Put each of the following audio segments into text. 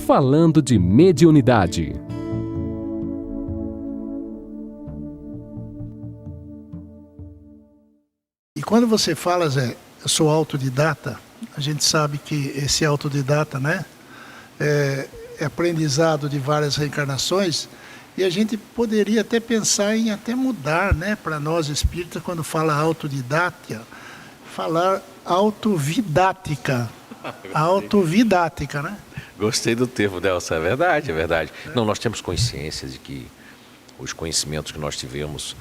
falando de mediunidade. E quando você fala, Zé, eu sou autodidata, a gente sabe que esse autodidata, né, é aprendizado de várias reencarnações, e a gente poderia até pensar em até mudar, né, para nós espíritas, quando fala autodidata, falar autovidática. Autovidática, né? Gostei do termo, Delcio, é verdade, é verdade. Não, nós temos consciência de que os conhecimentos que nós tivemos,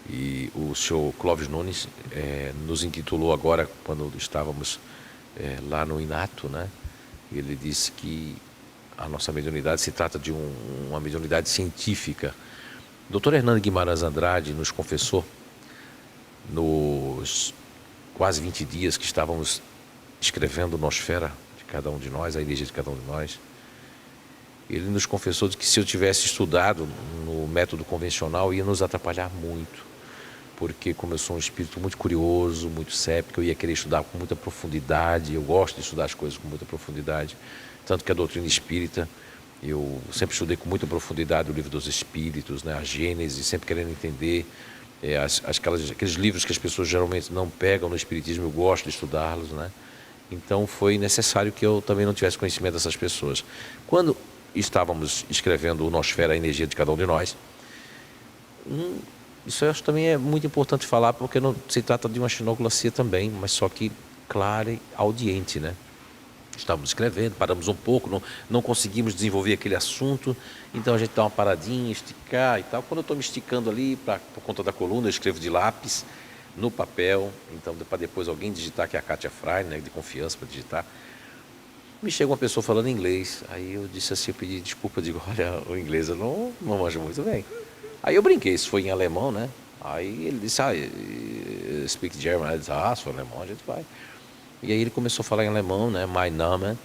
e o senhor Clóvis Nunes nos intitulou agora, quando estávamos lá no Inato, né? Ele disse que a nossa mediunidade se trata de uma mediunidade científica. O Dr. Hernando Guimarães Andrade nos confessou, nos quase 20 dias que estávamos escrevendo Nosfera, de cada um de nós, a energia de cada um de nós, ele nos confessou de que se eu tivesse estudado no método convencional ia nos atrapalhar muito, porque como eu sou um espírito muito curioso, muito séptico, eu ia querer estudar com muita profundidade, eu gosto de estudar as coisas com muita profundidade, tanto que a doutrina espírita, eu sempre estudei com muita profundidade o livro dos Espíritos, né, a Gênese, sempre querendo entender aqueles livros que as pessoas geralmente não pegam no Espiritismo, eu gosto de estudá-los, né? Então foi necessário que eu também não tivesse conhecimento dessas pessoas. Quando estávamos escrevendo o Nosfera, a energia de cada um de nós, isso eu acho também é muito importante falar, porque não se trata de uma xenoglacia também, mas só que clara e audiente, né? Estávamos escrevendo, paramos um pouco, não conseguimos desenvolver aquele assunto, então a gente dá uma paradinha, esticar e tal. Quando eu estou me esticando ali, por conta da coluna, eu escrevo de lápis, no papel, então para depois alguém digitar, que é a Kátia Frey, né, de confiança para digitar. Me chega uma pessoa falando inglês, aí eu disse assim, eu pedi desculpa, digo, olha, o inglês eu não manjo muito bem. Aí eu brinquei, isso foi em alemão, né? Aí ele disse, speak German, eu disse, se for alemão a gente vai. E aí ele começou a falar em alemão, né? My name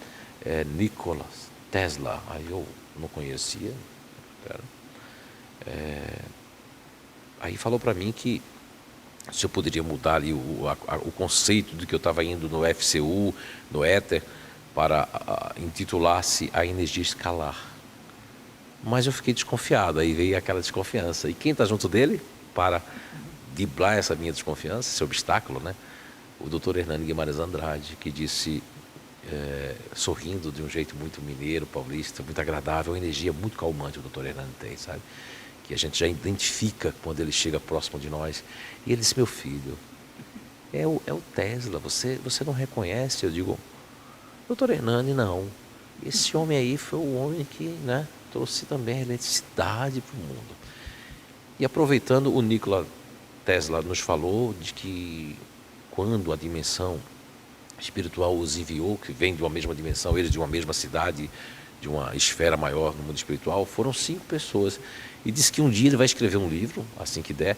é Nikola Tesla. Aí eu não conhecia. Aí falou para mim que se eu poderia mudar ali o conceito de que eu estava indo no FCU, no éter, para intitular-se a energia escalar. Mas eu fiquei desconfiado, aí veio aquela desconfiança. E quem está junto dele para driblar essa minha desconfiança, esse obstáculo, né? O Dr. Hernando Guimarães Andrade, que disse, sorrindo de um jeito muito mineiro, paulista, muito agradável, uma energia muito calmante o Dr. Hernando tem, sabe? Que a gente já identifica quando ele chega próximo de nós. E ele disse, meu filho, é o Tesla, você não reconhece? Eu digo, Dr. Hernani, não. Esse homem aí foi o homem que, né, trouxe também a eletricidade para o mundo. E aproveitando, o Nikola Tesla nos falou de que quando a dimensão espiritual os enviou, que vem de uma mesma dimensão, eles de uma mesma cidade, de uma esfera maior no mundo espiritual, foram 5 pessoas. E disse que um dia ele vai escrever um livro, assim que der,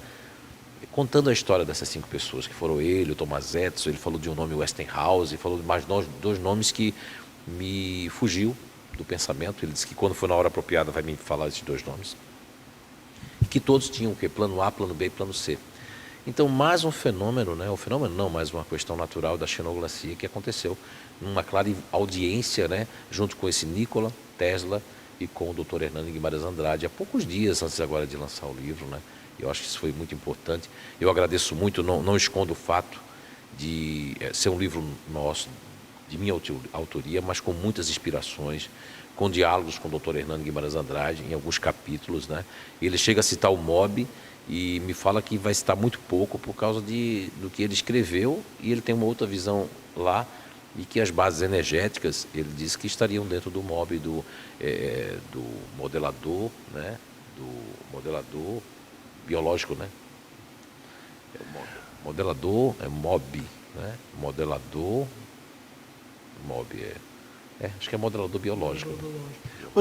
contando a história dessas 5 pessoas, que foram ele, o Thomas Edison, ele falou de um nome Westinghouse, falou de mais 2 nomes que me fugiu do pensamento. Ele disse que quando for na hora apropriada vai me falar esses 2 nomes. E que todos tinham o quê? Plano A, plano B e plano C. Então, mais um fenômeno, né? Mais uma questão natural da xenoglacia que aconteceu numa clara audiência, né? Junto com esse Nikola Tesla e com o Dr. Hernando Guimarães Andrade, há poucos dias antes agora de lançar o livro, né? Eu acho que isso foi muito importante. Eu agradeço muito, não escondo o fato de ser um livro nosso, de minha autoria, mas com muitas inspirações, com diálogos com o Dr. Hernando Guimarães Andrade, em alguns capítulos, né? Ele chega a citar o MOB e me fala que vai citar muito pouco por causa do que ele escreveu, e ele tem uma outra visão lá, e que as bases energéticas, ele diz que estariam dentro do MOB, do modelador, né? Do modelador biológico, né? Modelador é MOB, né? Modelador, MOB acho que é modelador biológico.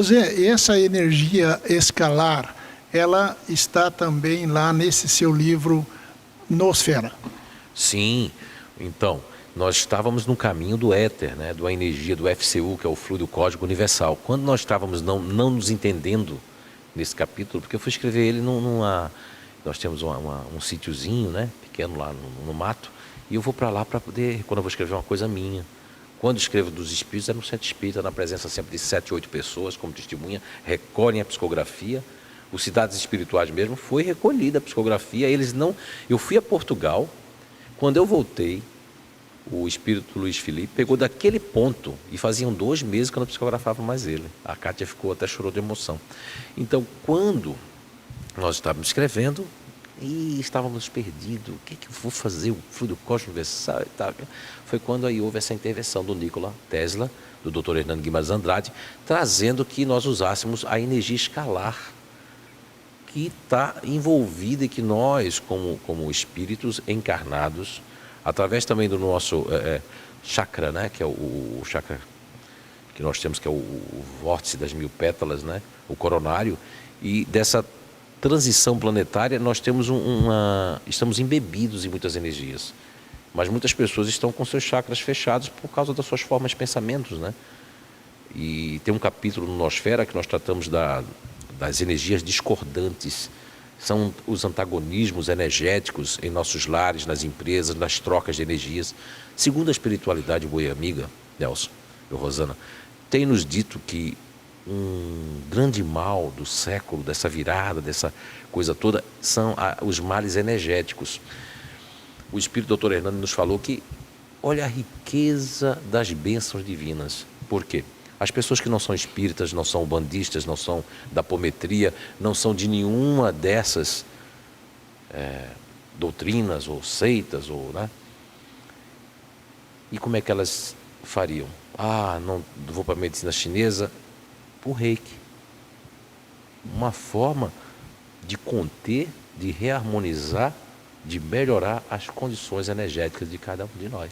Zé, e essa energia escalar, ela está também lá nesse seu livro Nosfera? Sim, então, nós estávamos no caminho do éter, né, da energia do FCU, que é o fluido cósmico universal. Quando nós estávamos não nos entendendo nesse capítulo, porque eu fui escrever ele nós temos um sítiozinho, né, pequeno lá no mato, e eu vou para lá para poder, quando eu vou escrever uma coisa minha, Quando escrevo dos espíritos, é no centro espírita, na presença sempre de 7, 8 pessoas, como testemunha, recolhem a psicografia. Os Cidades Espirituais mesmo, foi recolhida a psicografia. Eles não... Eu fui a Portugal, quando eu voltei, o espírito Luiz Felipe pegou daquele ponto, e faziam 2 meses que eu não psicografava mais ele. A Cátia ficou, até chorou de emoção. Então, quando nós estávamos escrevendo, e estávamos perdidos, o que eu vou fazer, o fluido cósmico universal e tal. Foi quando aí houve essa intervenção do Nikola Tesla, do Dr. Hernando Guimarães Andrade, trazendo que nós usássemos a energia escalar, que está envolvida e que nós, como espíritos encarnados, através também do nosso chakra, né, que é o chakra que nós temos, que é o vórtice das 1000 pétalas, né, o coronário, e dessa transição planetária, nós temos estamos embebidos em muitas energias. Mas muitas pessoas estão com seus chakras fechados por causa das suas formas de pensamentos, né? E tem um capítulo no Nosfera que nós tratamos das energias discordantes. São os antagonismos energéticos em nossos lares, nas empresas, nas trocas de energias. Segundo a espiritualidade boa e amiga, Nelson e Rosana, tem nos dito que um grande mal do século, dessa virada, dessa coisa toda, são os males energéticos. O Espírito Dr. Hernando nos falou que, olha a riqueza das bênçãos divinas. Por quê? As pessoas que não são espíritas, não são umbandistas, não são da apometria, não são de nenhuma dessas doutrinas ou seitas, né? E como é que elas fariam? Não vou para a medicina chinesa. O reiki, uma forma de conter, de reharmonizar, de melhorar as condições energéticas de cada um de nós.